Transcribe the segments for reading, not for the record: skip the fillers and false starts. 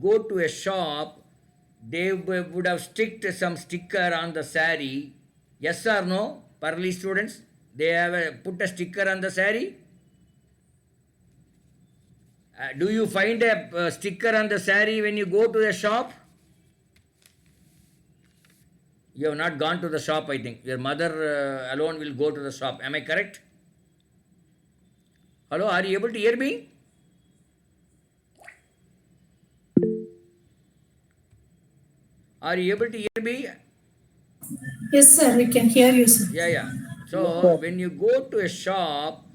go to a shop, they would have sticked some sticker on the sari. Yes or no? Parley students, they have put a sticker on the sari. Do you find a sticker on the sari when you go to the shop? You have not gone to the shop, I think. Your mother alone will go to the shop. Am I correct? Hello, are you able to hear me? Are you able to hear me? Yes, sir. We can hear you, sir. Yeah, yeah. So when you go to a shop,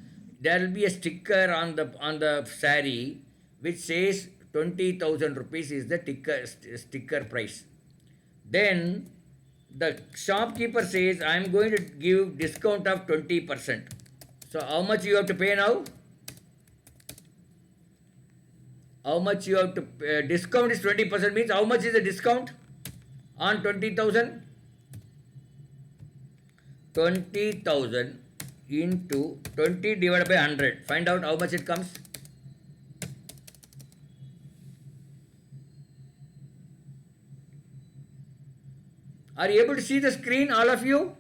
there will be a sticker on the sari which says 20,000 rupees is the sticker price. Then the shopkeeper says, I am going to give discount of 20%. So how much you have to pay now? How much you have to discount is 20%, means how much is the discount on 20,000? 20,000 into 20 divided by 100. Find out how much it comes. Are you able to see the screen, all of you?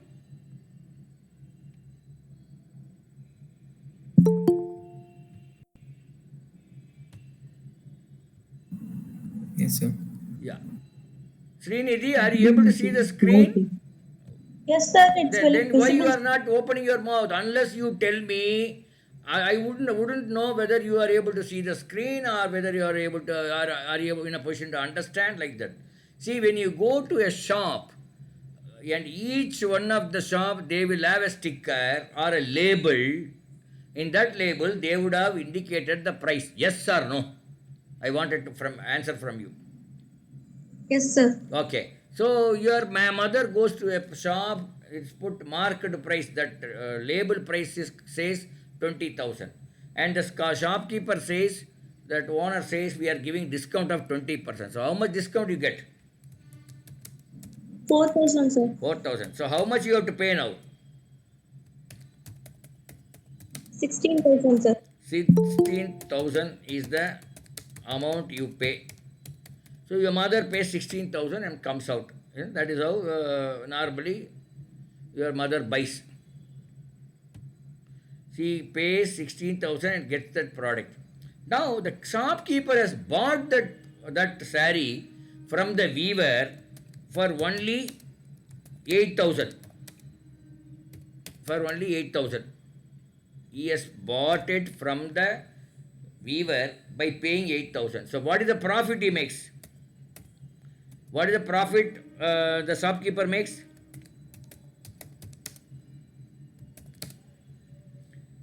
Yes, sir. Yeah. Srinidhi, are you able to see the screen? Yes, sir. It's Then why you visible. are not opening your mouth? Unless you tell me, I wouldn't know whether you are able to see the screen or whether you are able to are you in a position to understand like that. See, when you go to a shop, and each one of the shop they will have a sticker or a label. In that label, they would have indicated the price. Yes or no? I wanted to from answer from you. Yes, sir. Okay. So your mother goes to a shop. It's put marked price. That label price says 20,000, and the shopkeeper says, that owner says, we are giving discount of 20%. So how much discount you get? 4,000, sir. 4,000. So how much you have to pay now? 16,000, sir. 16,000 is the amount you pay. So your mother pays 16,000 and comes out. Yeah, that is how normally your mother buys. She pays 16,000 and gets that product. Now the shopkeeper has bought that sari from the weaver for only 8,000. For only 8,000. He has bought it from the weaver by paying 8,000. So what is the profit he makes? What is the profit the shopkeeper makes?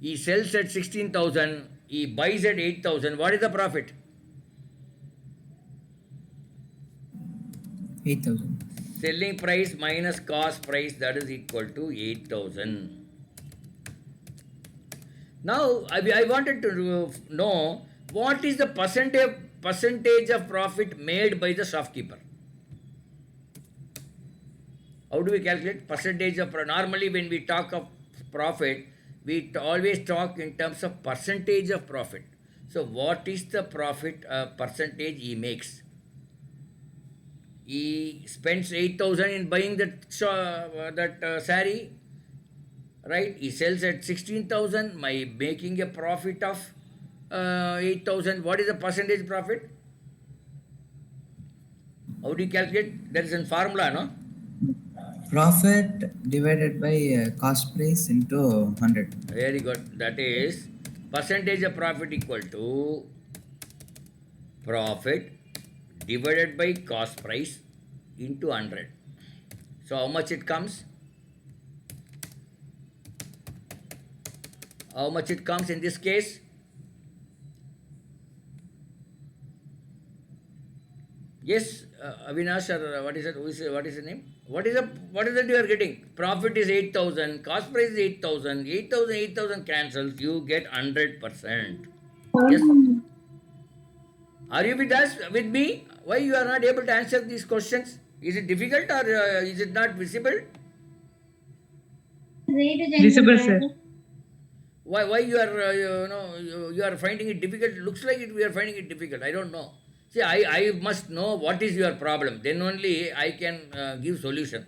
He sells at 16,000, he buys at 8,000. What is the profit? 8,000. Selling price minus cost price, that is equal to 8,000. Now, I wanted to know what is the percentage of profit made by the shopkeeper. How do we calculate percentage of normally when we talk of profit, we always talk in terms of percentage of profit. So what is the profit percentage he makes? He spends 8,000 in buying that sari, right? He sells at 16,000 by making a profit of 8,000. What is the percentage profit? How do you calculate? There is a formula, no? Profit divided by cost price into 100. Very good. That is percentage of profit equal to profit divided by cost price into 100. So how much it comes? How much it comes in this case? Yes, Avinash, or what is it? What is the name? What is that you are getting? Profit is 8,000, cost price is 8,000, 8,000 cancels, you get 100%. Yes. Are you with us, with me? Why you are not able to answer these questions? Is it difficult or is it not visible? Visible, sir. Why you are you are finding it difficult? It looks like we are finding it difficult. I don't know. See, I must know what is your problem. Then only I can give solution.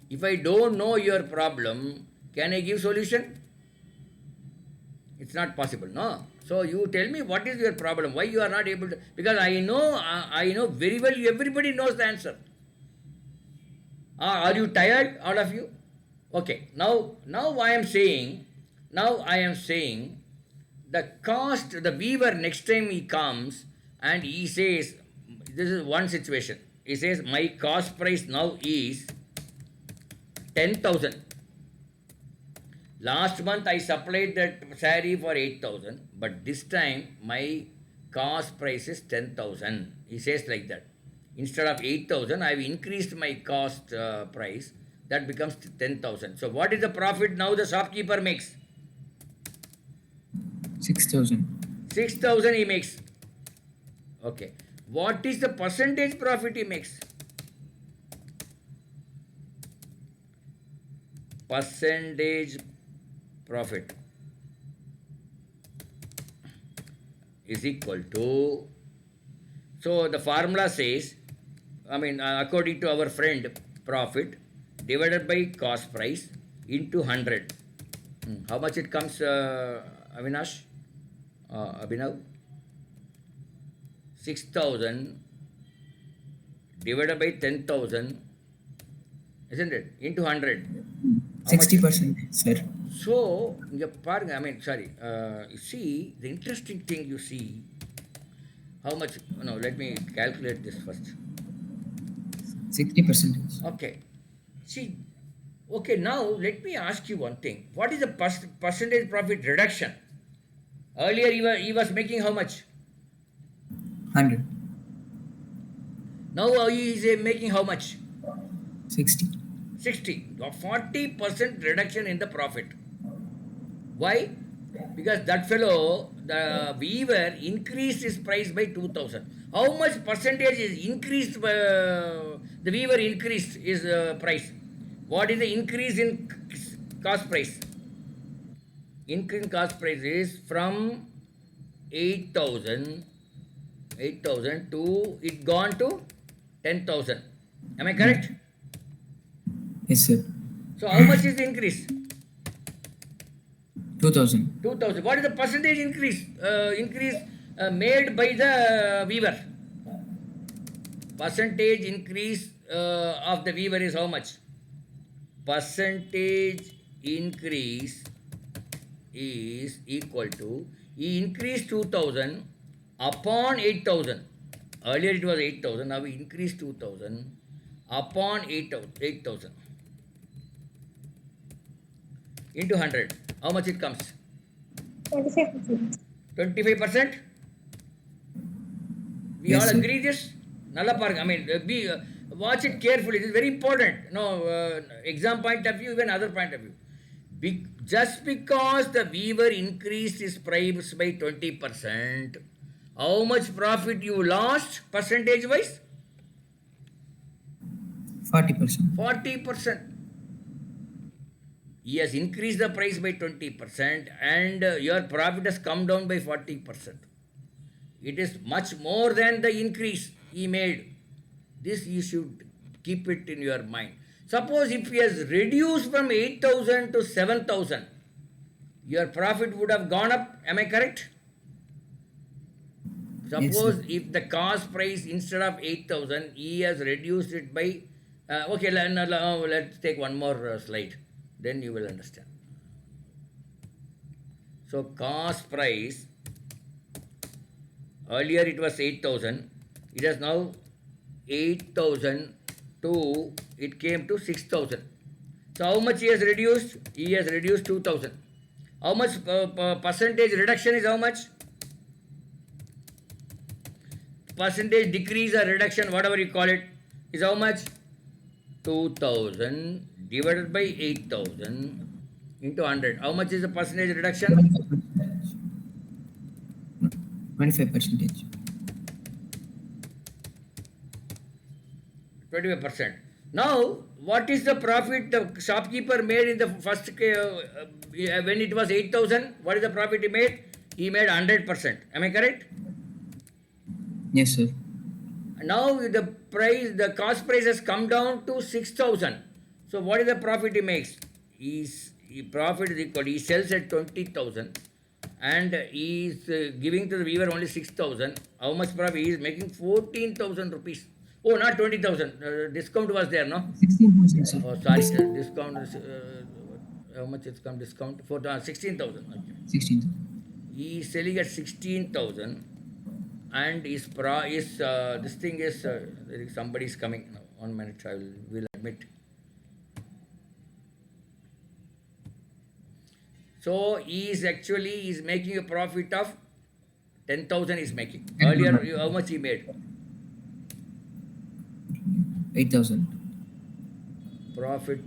If I don't know your problem, can I give solution? It's not possible, no. So you tell me what is your problem, why you are not able to, because I know very well, everybody knows the answer. Are you tired, all of you? Okay, now I am saying the cost, the weaver next time he comes and he says, this is one situation. He says, my cost price now is 10,000. Last month I supplied that saree for 8,000, but this time my cost price is 10,000. He says like that. Instead of 8,000, I have increased my cost price. That becomes 10,000. So what is the profit now the shopkeeper makes? 6,000. 6,000 he makes. Okay. What is the percentage profit he makes? Percentage profit is equal to, so the formula says, according to our friend, profit divided by cost price into 100. How much it comes, Avinash? Abhinav? 6,000 divided by 10,000, isn't it? Into 100. 60%, sir. So, you see, the interesting thing you see, how much, no, let me calculate this first. 60%. Okay. See, okay, now let me ask you one thing. What is the percentage profit reduction? Earlier he was making how much? 100. Now he is making how much? 60. 60. 40% reduction in the profit. Why? Because that fellow, the weaver, increased his price by 2,000. How much percentage is increased? The weaver increased his price. What is the increase in cost price? Increase in cost price is from 8,000 to, it gone to 10,000. Am I correct? Yes, sir. So how much is the increase? 2,000. 2,000. What is the percentage increase? Made by the weaver. Percentage increase of the weaver is how much? Percentage increase is equal to, he increased 2,000 upon 8,000. Earlier it was 8,000, now we increased 2,000 upon 8,000 into 100. How much it comes? 25%. 25%? We Yes, all sir. agree this? Nalla paranga. Watch it carefully. It is very important. Exam point of view, even other point of view. Just because the weaver increased his price by 20%, how much profit you lost percentage wise? 40%. 40%. He has increased the price by 20% and your profit has come down by 40%. It is much more than the increase he made. This you should keep it in your mind. Suppose if he has reduced from 8,000 to 7,000, your profit would have gone up. Am I correct? Suppose Yes, if the cost price instead of 8,000, he has reduced it by, okay, let's take one more slide. Then you will understand. So cost price, earlier it was 8,000. It is now 8,000 to, it came to 6,000. So how much he has reduced? He has reduced 2,000. How much percentage reduction is how much? Percentage decrease or reduction, whatever you call it, is how much? 2,000 divided by 8,000 into 100. How much is the percentage reduction? 25%. 25%. Now, what is the profit the shopkeeper made in the first, when it was 8,000? What is the profit he made? He made 100%. Am I correct? Yes, sir. Now the price, the cost price has come down to 6,000. So what is the profit he makes? Profit is equal, he sells at 20,000 and he is giving to the weaver only 6,000. How much profit? He is making 14,000 rupees. Oh, not 20,000. Discount was there, no? 16,000, sir. Oh, sorry, discount is, how much it's come discount? For 16,000. Okay. 16,000. He is selling at 16,000 and his this thing is, there is somebody is coming now. 1 minute, I will admit. So he is making a profit of 10,000 is making. Earlier, how much he made? 8,000. Profit,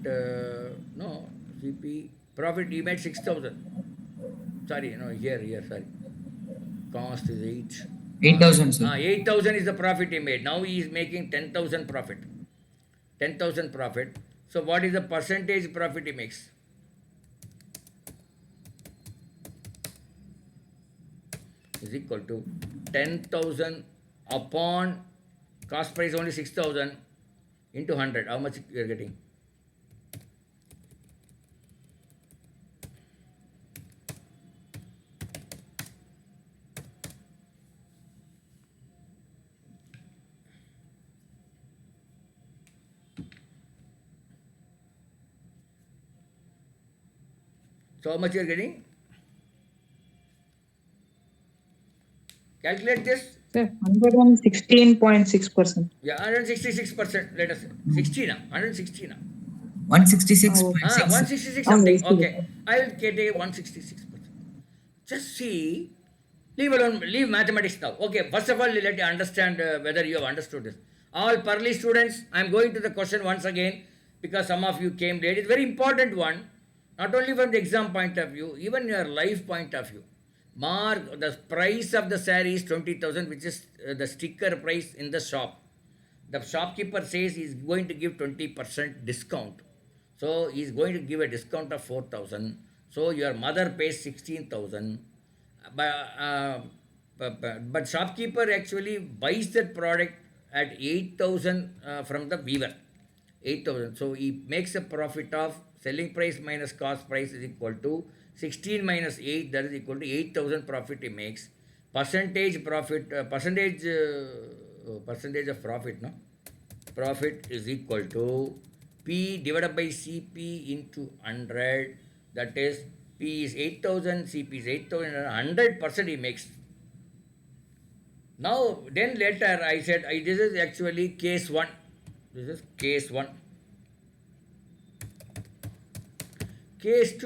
no, CP, profit he made 6,000. Sorry, no, here, sorry. Cost is 8. 8,000, sir. 8,000 is the profit he made. Now he is making 10,000 profit. 10,000 profit. So what is the percentage profit he makes? Is equal to 10,000 upon cost price only 6,000 into 100. How much you are getting? So how much you are getting? Calculate this. Sir, 116.6%. Yeah, 166%. Let us say 16. 116. 166.6. 166 Oh, something. yes, Okay, I will get a 166%. Just see. Leave alone. Leave mathematics now. Okay. First of all, let you understand whether you have understood this. All Purley students, I am going to the question once again because some of you came late. It's a very important one. Not only from the exam point of view, even your life point of view. Mark, the price of the saree is 20,000, which is the sticker price in the shop. The shopkeeper says he is going to give 20% discount. So he is going to give a discount of 4,000. So your mother pays 16,000. But shopkeeper actually buys that product at 8,000 from the weaver. 8,000. So he makes a profit of selling price minus cost price is equal to 16 minus 8, that is equal to 8,000 profit he makes. Percentage profit, percentage of profit, no? Profit is equal to P divided by CP into 100. That is, P is 8,000, CP is 8,000, 100% he makes. Now, then later I said, this is actually case 1. This is case 1. Case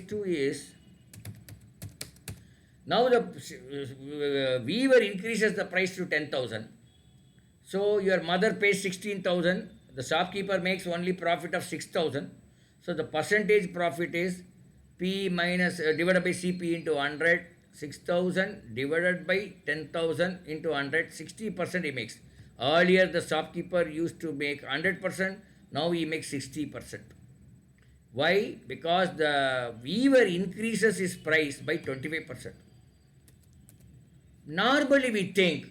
2 is, now the weaver increases the price to 10,000. So your mother pays 16,000. The shopkeeper makes only profit of 6,000. So the percentage profit is P minus divided by CP into 100. 6,000 divided by 10,000 into 100. 60% he makes. Earlier the shopkeeper used to make 100%. Now he makes 60%. Why? Because the weaver increases his price by 25%. Normally we think,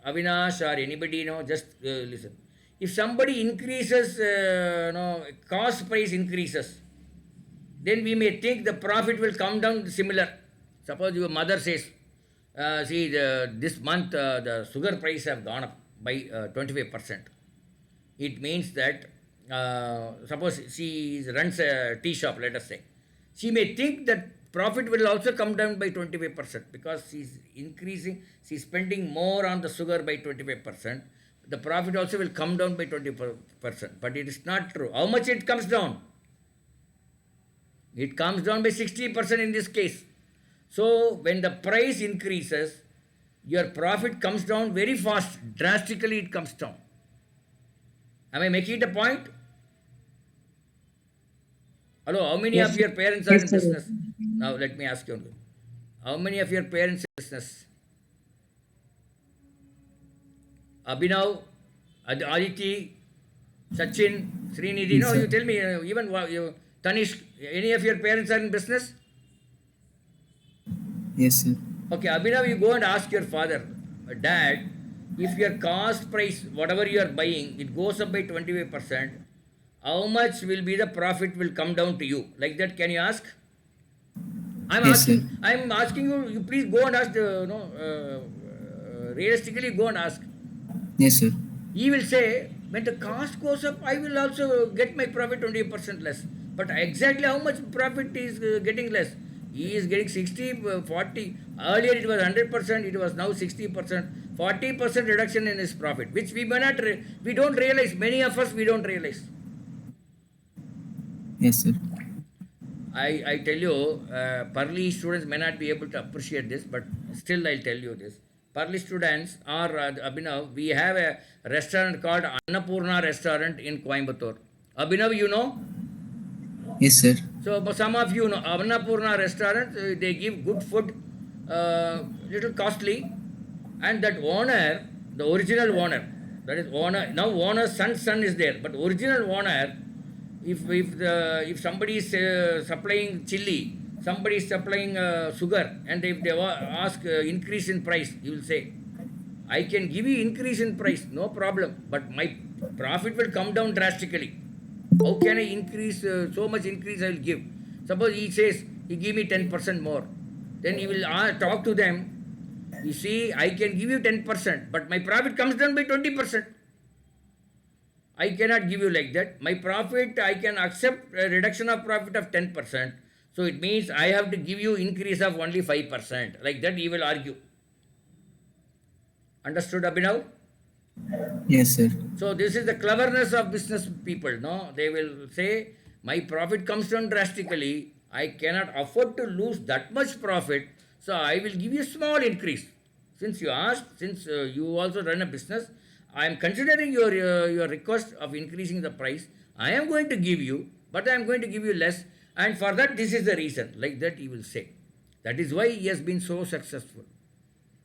Avinash or anybody, just listen. If somebody increases, cost price increases, then we may think the profit will come down similar. Suppose your mother says, see, this month the sugar price have gone up by 25%. It means that, suppose she runs a tea shop, let us say. She may think that profit will also come down by 25% because she's increasing, she's spending more on the sugar by 25%. The profit also will come down by 20%. But it is not true. How much it comes down? It comes down by 60% in this case. So when the price increases, your profit comes down very fast. Drastically it comes down. Am I making it a point? Hello, how many Yes, of sir. your parents are Yes, in sir. business? Now let me ask you. How many of your parents in business? Abhinav, Aditi, Sachin, Srinidhi. Yes, No, sir. you tell me, even Tanish, any of your parents are in business? Yes, sir. Okay, Abhinav, you go and ask your father. Dad, if your cost price, whatever you are buying, it goes up by 25%, how much will be the profit will come down to you? Like that, can you ask? Yes, sir. I'm asking you, you please go and ask, realistically go and ask. Yes, sir. He will say, when the cost goes up, I will also get my profit 20% less. But exactly how much profit is getting less? He is getting 60, 40. Earlier it was 100%, it was now 60%. 40% reduction in his profit, which we may not, we don't realize. Many of us, we don't realize. Yes, sir. I tell you, Parli students may not be able to appreciate this, but still I'll tell you this. Parli students are, Abhinav, we have a restaurant called Annapurna Restaurant in Coimbatore. Abhinav, you know? Yes, sir. So some of you know Annapurna Restaurant, they give good food, little costly, and that owner, the original owner, that is owner, now owner's son is there, but original owner, if somebody is supplying chili, somebody is supplying sugar, and if they ask increase in price, he will say, I can give you increase in price, no problem, but my profit will come down drastically. How can I increase, so much increase I will give? Suppose he says, he give me 10% more. Then he will talk to them. You see, I can give you 10%, but my profit comes down by 20%. I cannot give you like that. My profit, I can accept a reduction of profit of 10%. So it means I have to give you increase of only 5%. Like that he will argue. Understood, Abhinav? Yes, sir. So this is the cleverness of business people, no? They will say, my profit comes down drastically. I cannot afford to lose that much profit. So I will give you a small increase. Since you asked, since you also run a business, I am considering your request of increasing the price. I am going to give you, but I am going to give you less. And for that, this is the reason. Like that he will say. That is why he has been so successful.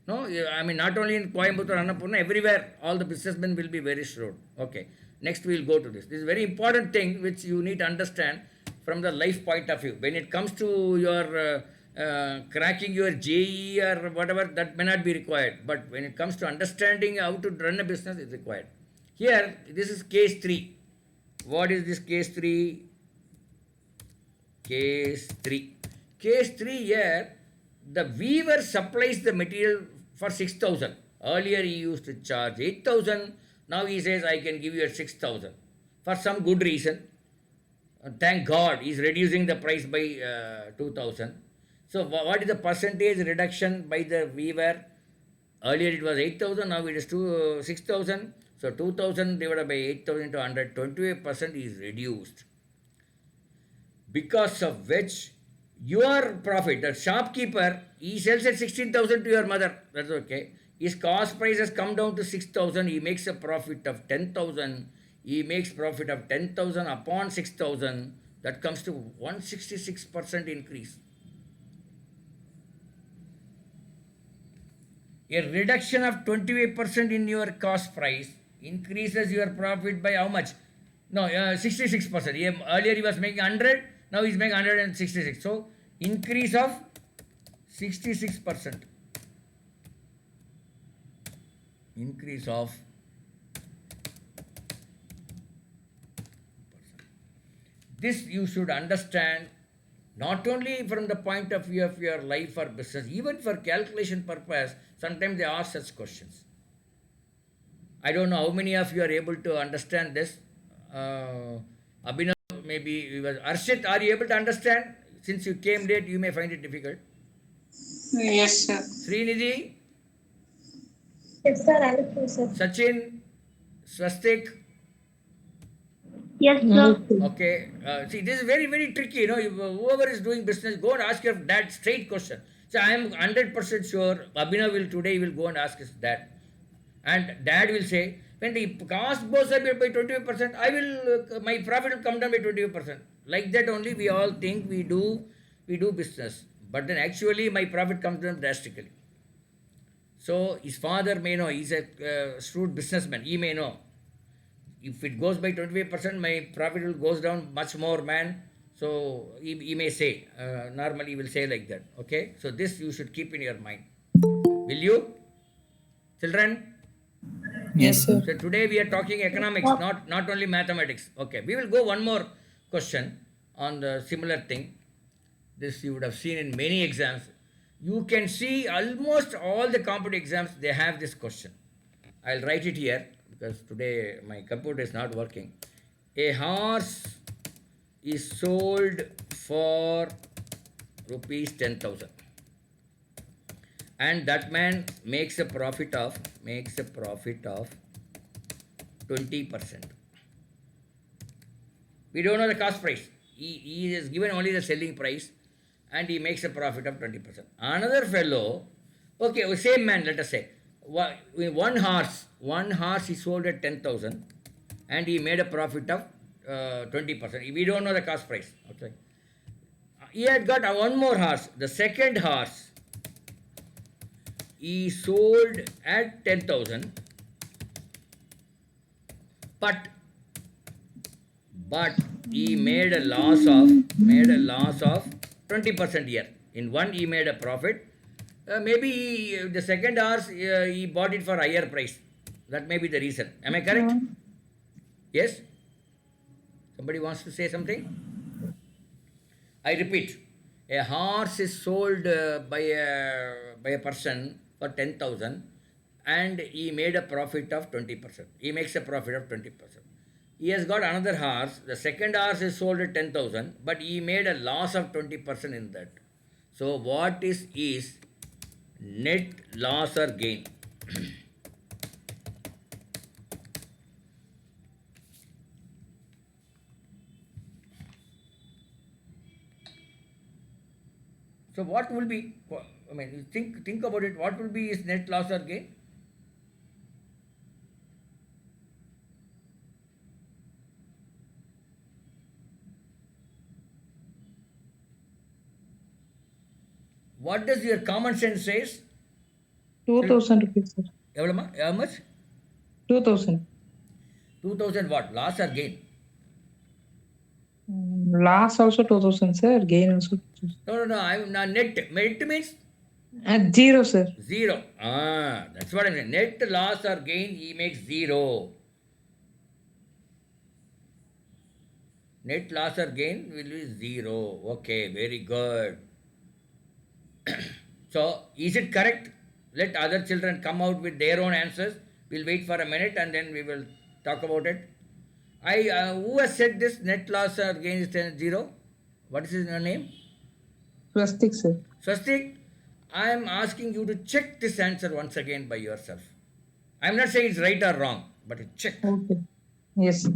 No, I mean, not only in Coimbatore, Annapurna, everywhere, all the businessmen will be very shrewd. Okay, next we will go to this. This is a very important thing which you need to understand from the life point of view. When it comes to your cracking your JE or whatever, that may not be required. But when it comes to understanding how to run a business, it's required. Here, this is case 3. What is this case 3? Case 3. Case 3 here, the weaver supplies the material for 6,000. Earlier he used to charge 8,000. Now he says, I can give you at 6,000 for some good reason. Thank God he is reducing the price by 2,000. So what is the percentage reduction by the weaver? Earlier it was 8,000, now it is 6,000. So 2,000 divided by 8,000 into 100, 28% is reduced. Because of which your profit, the shopkeeper, he sells at 16,000 to your mother. That's okay. His cost price has come down to 6,000. He makes a profit of 10,000. He makes profit of 10,000 upon 6,000. That comes to 166% increase. A reduction of 28% in your cost price increases your profit by how much? No, 66%. Earlier he was making 100. Now he's making 166. So increase of 66%. Increase of this you should understand not only from the point of view of your life or business, even for calculation purpose, sometimes they ask such questions. I don't know how many of you are able to understand this. Abhinav, maybe Arshit, are you able to understand? Since you came late, you may find it difficult. Yes, sir. Srinidhi, Yes, sir. I will do, sir. Sachin, Swastik. Yes, sir. Okay. See, this is very, very tricky. You know, whoever is doing business, go and ask your dad straight question. So I am 100% sure Abhinav will today will go and ask his dad. And dad will say, when the cost goes up by 25%, I will my profit will come down by 25%. Like that only we all think we do business. But then actually my profit comes down drastically. So his father may know, he's a shrewd businessman, he may know. If it goes by 25%, my profit will goes down much more, man. So he may say, normally he will say like that. Okay. So this you should keep in your mind. Will you? Children, Yes, sir. so today we are talking economics, not only mathematics. Okay, we will go one more question on the similar thing. This you would have seen in many exams. You can see almost all the competitive exams, they have this question. I'll write it here because today my computer is not working. A horse is sold for rupees 10,000 and that man makes a profit of 20%. We don't know the cost price. He is given only the selling price and he makes a profit of 20%. Another fellow, okay, same man, let us say, one horse he sold at 10,000 and he made a profit of 20%. We don't know the cost price. Okay. He had got one more horse. The second horse he sold at 10,000, but he made a loss of 20% here. In one he made a profit. Maybe the second horse he bought it for higher price. That may be the reason. Am I correct? Yes? Somebody wants to say something? I repeat, a horse is sold by a person for 10,000 and he made a profit of 20%. He makes a profit of 20%. He has got another horse. The second horse is sold at 10,000, but he made a loss of 20% in that. So what is net loss or gain? So what will be? I mean, you think about it. What will be his net loss or gain? What does your common sense says? 2,000 rupees, sir. How much? 2,000. 2,000 what? Loss or gain? Loss also 2,000, sir. Gain also 2,000. No. I'm not net. Net means Zero, sir. zero. That's what I mean. Net loss or gain, he makes zero. Net loss or gain will be zero. Okay, very good. So, is it correct? Let other children come out with their own answers. We'll wait for a minute and then we will talk about it. Who has said this net loss or gain is 0? What is his name? Plastic, sir. Swastik, I am asking you to check this answer once again by yourself. I am not saying it's right or wrong, but check. Okay. Yes, sir.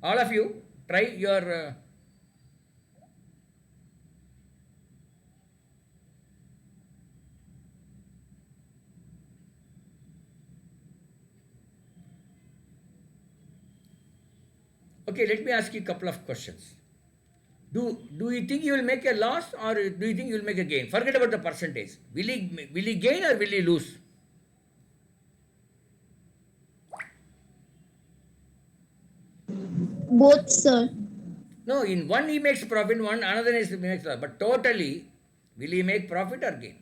All of you, try your. Okay, let me ask you a couple of questions. Do you think you will make a loss or do you think you will make a gain? Forget about the percentage. Will he gain or will he lose? Both, sir. No, in one he makes profit, one another is makes loss. But totally, will he make profit or gain?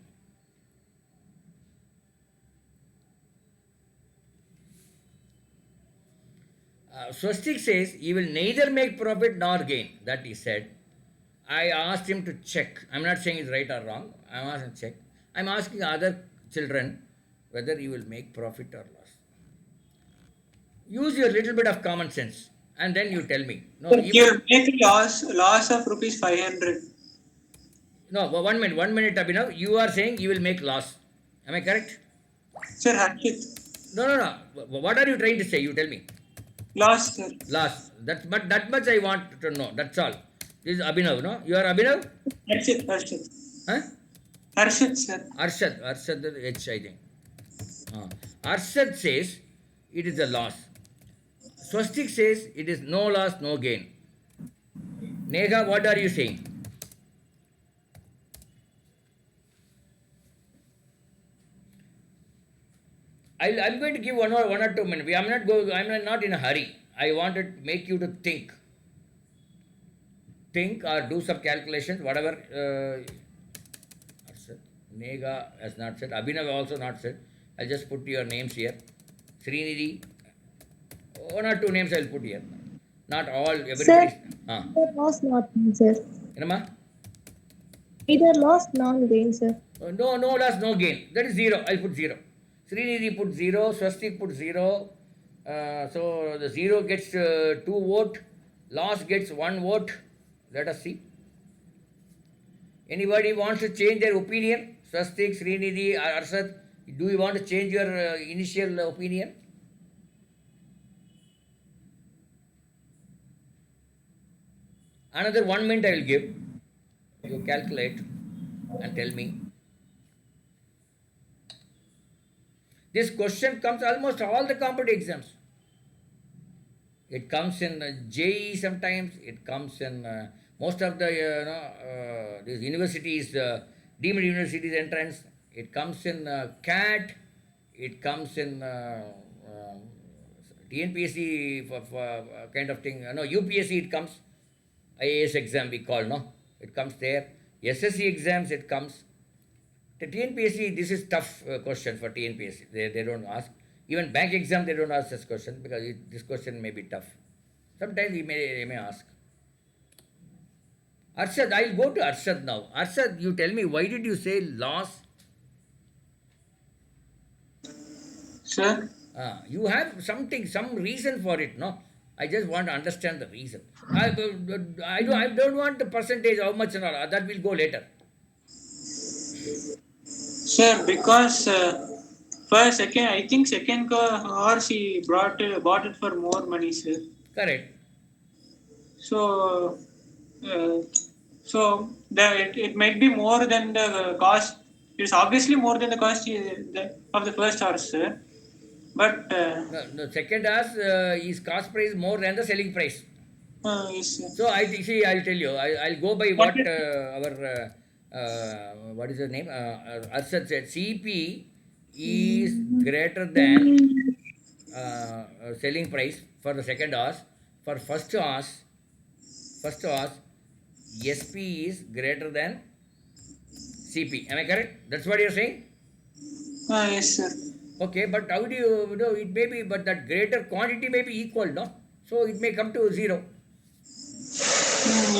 Swastik says he will neither make profit nor gain. That he said. I asked him to check. I'm not saying it's right or wrong. I'm asking check. I'm asking other children whether he will make profit or loss. Use your little bit of common sense and then you tell me. No, You make loss of rupees 500. No, 1 minute, Abhinav. You are saying you will make loss. Am I correct? Sir, Harshit. No. What are you trying to say? You tell me. Loss, sir. Loss. But that much I want to know. That's all. This is Abhinav, no? You are Abhinav? Harshit. Huh? Harshit, sir. Arshad H, I think. Arshad says it is a loss. Swastik says it is no loss, no gain. Nega, what are you saying? I'm going to give one or 2 minutes. I'm not in a hurry. I want to make you to think. think or do some calculations, whatever. Said. Nega has not said. Abhinav also not said. I'll just put your names here. Srinidhi. One or two names I'll put here. Not all, everybody. Sir, either lost, not gain, sir. Enama? Either lost, non gain, sir. No loss, no gain. That is 0. I'll put 0. Srinidhi put 0. Swastik put 0. So the 0 gets 2 vote. Loss gets 1 vote. Let us see. Anybody wants to change their opinion? Swastik, Srinidhi, Arsad, do you want to change your initial opinion? Another 1 minute I will give. You calculate and tell me. This question comes almost all the competitive exams. It comes in JEE sometimes. It comes in most of the these universities, deemed universities entrance. It comes in CAT. It comes in TNPSC for kind of thing. No, UPSC it comes. IAS exam we call, no? It comes there. SSC exams it comes. The TNPSC, this is tough question for TNPSC. They don't ask. Even bank exam they don't ask this question because this question may be tough. Sometimes they may ask. Arshad, I'll go to Arshad now. Arshad, you tell me, why did you say loss? Sir, You have something, some reason for it, no? I just want to understand the reason. I don't want the percentage, how much and all. That will go later. sir, because second, I think second or she bought it for more money, sir. Correct. So, it might be more than the cost. It's obviously more than the cost of the first horse, sir. But The second house is cost price more than the selling price. yes, sir. So I think, see, I'll tell you. I'll go by what our what is the name? Arshad said. CP is greater than selling price for the second horse. For first horse, SP is greater than CP. Am I correct? That's what you're saying? Yes, sir. Okay, but how do you know? It may be, but that greater quantity may be equal, no? So it may come to 0.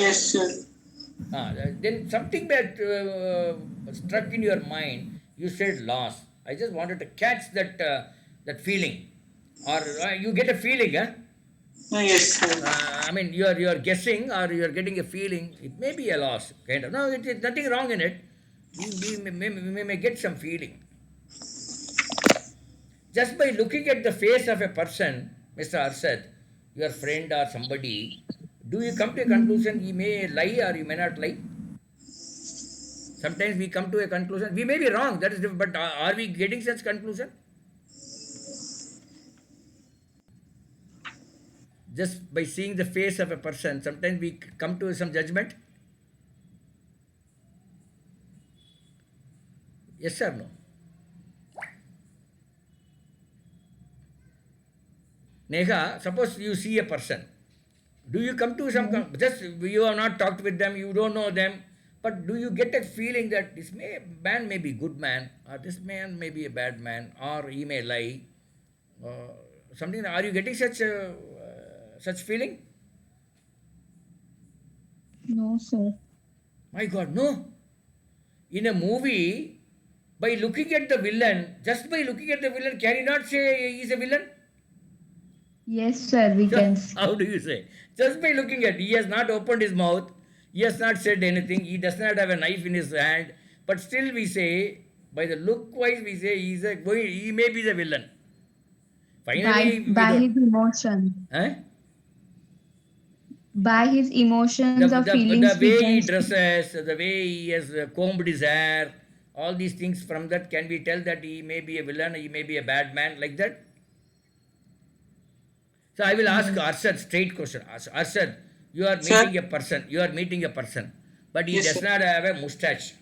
Yes, sir. Then something that struck in your mind, you said loss. I just wanted to catch that feeling, or you get a feeling, huh? Yes, sir. I mean, you are guessing or you are getting a feeling. It may be a loss, kind of. No, it is nothing wrong in it. We may get some feeling. Just by looking at the face of a person, Mr. Arshad, your friend or somebody, do you come to a conclusion he may lie or he may not lie? Sometimes we come to a conclusion. We may be wrong, that is different, but are we getting such conclusion? Just by seeing the face of a person, sometimes we come to some judgment. Yes or no? Neha, suppose you see a person. Do you come to some, just you have not talked with them, you don't know them, but do you get a feeling that this man may be good man, or this man may be a bad man, or he may lie, something? Are you getting such feeling? No, sir. My God, no. In a movie, by looking at the villain, just by looking at the villain, can you not say he is a villain? Yes, sir, we can. How do you say? Just by looking at, he has not opened his mouth, he has not said anything, he does not have a knife in his hand, but still we say, by the look wise, we say he may be the villain. Finally, By his emotion. Huh? By his emotions or The feelings, we way can. he dresses, the way he has combed his hair, all these things, from that can we tell that he may be a villain, he may be a bad man, like that? So I will ask Arshad straight question. Arshad, you are meeting a person, but he Yes, does sir. not have a mustache.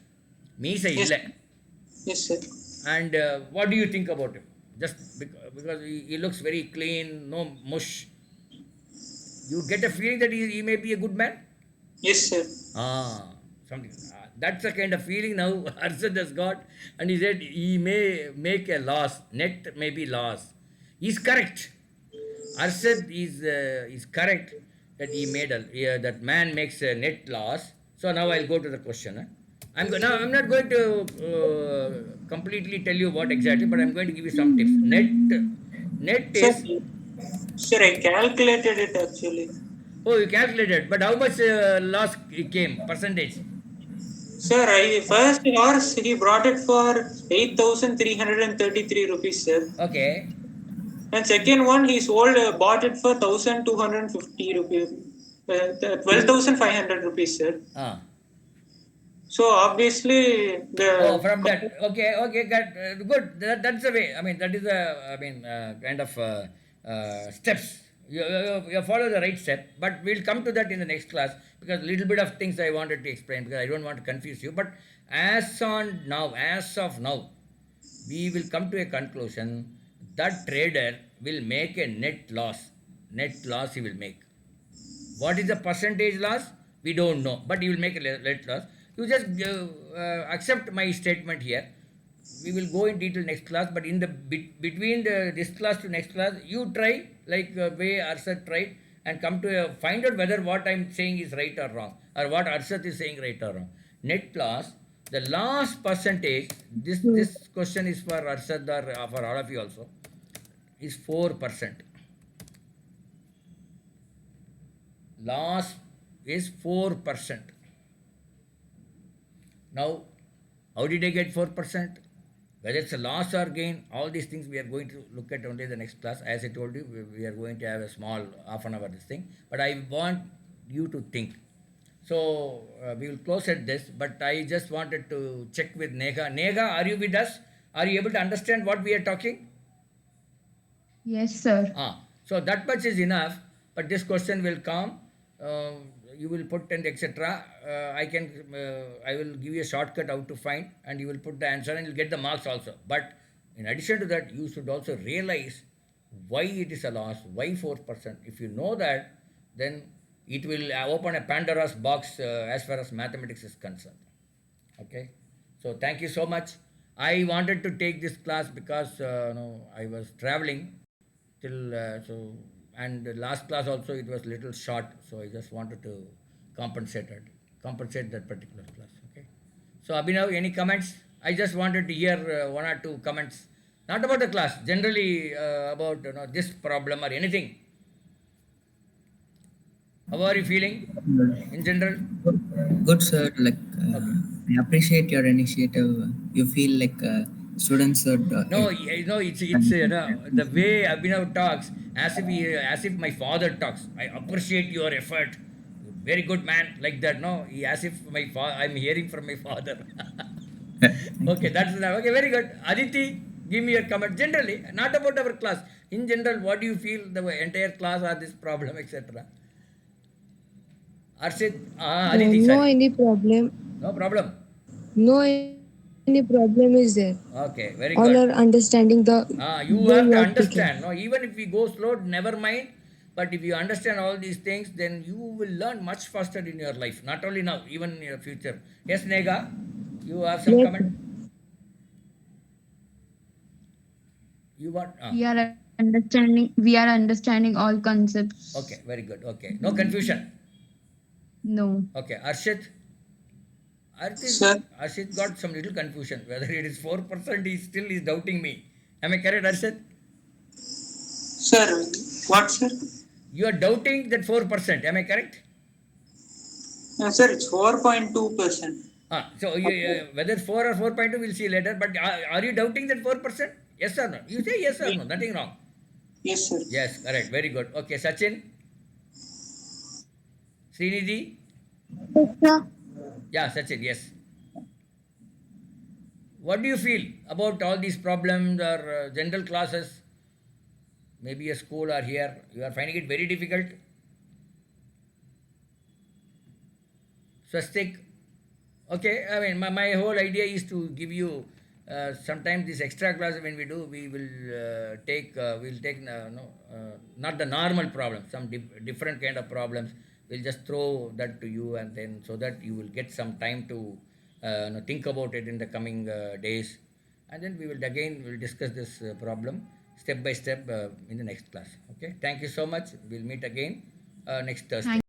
Meesa Yes. illa. Yes, sir. And what do you think about him? Just because he looks very clean, no mush. You get a feeling that he may be a good man? Yes, sir. Something. That's the kind of feeling now Arshad has got, and he said he may make a loss. Net may be loss. He's correct. Arshad is correct that he made that man makes a net loss. So now I'll go to the question. Now I'm not going to completely tell you what exactly, but I'm going to give you some tips. Net Sir, is, sir, I calculated it actually. oh, you calculated, but how much loss it came percentage? Sir, I first horse he brought it for 8,333 rupees, sir. Okay. And second one he sold bought it for 1,250 rupees. 12,500 rupees, sir. Ah. So obviously Oh, the from that. Okay, okay, good. That's the way. I mean, that is the, kind of steps. You follow the right step, but we'll come to that in the next class because little bit of things I wanted to explain because I don't want to confuse you. But as of now, we will come to a conclusion that trader will make a net loss. Net loss he will make. What is the percentage loss? We don't know, but you will make a net loss. You just accept my statement here. We will go in detail next class, but in the between this class to next class, you try like way Arshad tried and come to find out whether what I'm saying is right or wrong, or what Arshad is saying right or wrong. Net loss, the last percentage. This question is for Arshad or for all of you also. Is 4%. Loss is 4%. Now, how did I get 4%? Whether it's a loss or gain, all these things we are going to look at only the next class. As I told you, we are going to have a small half an hour this thing. But I want you to think. So, we will close at this. But I just wanted to check with Nega. Nega, are you with us? Are you able to understand what we are talking? Yes, sir. So that much is enough, but this question will come. You will put and etc. I will give you a shortcut how to find, and you will put the answer and you'll get the marks also. But in addition to that, you should also realize why it is a loss, why 4%. If you know that, then it will open a Pandora's box as far as mathematics is concerned. Okay, so thank you so much. I wanted to take this class because no, I was traveling till and the last class also it was little short, so I just wanted to compensate that particular class. Okay, so Abhinav, any comments? I just wanted to hear one or two comments, not about the class, generally about this problem or anything. How are you feeling in general? Good, sir. Like, Okay. I appreciate your initiative. You feel like students should. No, it's the way Abhinav talks as if my father talks. I appreciate your effort. Very good man, like that. No, as if I'm hearing from my father. Thank Okay, you. that's enough. Okay, very good. Aditi, give me your comment. Generally, not about our class. In general, what do you feel the entire class or this problem, etc. Arshit, Aditi, No sorry. any problem. No problem. No any problem is there. Okay, very All good. are understanding the You way have you to are taking. understand. No, even if we go slow, never mind. But if you understand all these things, then you will learn much faster in your life. Not only now, even in your future. Yes, Nega, you have some Yes, comment. sir. You want? We are understanding all concepts. Okay, very good. Okay, no confusion. No. Okay, Arshit. sir, Arshit got some little confusion. Whether it is 4%, he still is doubting me. Am I correct, Arshit? sir, what, sir? You are doubting that 4%. Am I correct? Sir, it's 4.2%. So whether 4 or 4.2 we'll see later. But are you doubting that 4%? Yes or no? You say yes or no. Nothing wrong. Yes, sir. Yes, correct. Very good. Okay, Sachin, Srinidhi. Yes, sir. Yeah, Sachin. Yes. What do you feel about all these problems or general classes? Maybe a school or here. You are finding it very difficult. Swastik. Okay, I mean, my whole idea is to give you sometimes this extra class when we do, we will we'll take no, not the normal problems, some different kind of problems We'll just throw that to you, and then so that you will get some time to think about it in the coming days, and then we'll discuss this problem step by step in the next class. Okay, thank you so much. We'll meet again next Thursday.